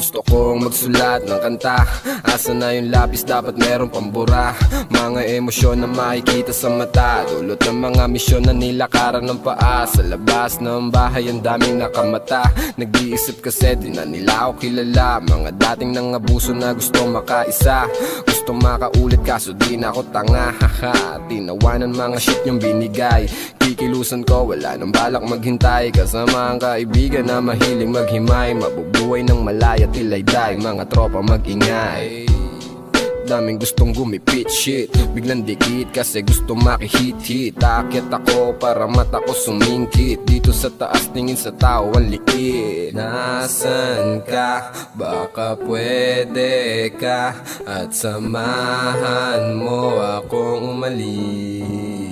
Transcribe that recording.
Gusto kong magsulat ng kanta. Asa na yung lapis, dapat merong pambura. Mga emosyon na makikita sa mata, dulot ng mga misyon na nilakaran ng paa. Sa labas ng bahay ang daming nakamata. Nag-iisip kasi di na nila ako kilala. Mga dating nangabuso na gusto makaisa. Gusto makaulit kaso di na ako tanga. Haha, tinawanan mga shit yung binigay. Kikilusan ko, wala nang balak maghintay. Kasama ang kaibigan na mahiling maghimay. Mabubuhay ng malaya tilayday. Mga tropa mag-ingay. Daming gustong gumipit shit, biglang dikit kasi gusto makihit-hit. Aakyat ako para mata ko sumingkit. Dito sa taas tingin sa tao ang liit. Nasaan ka? Baka pwede ka at samahan mo akong umalis.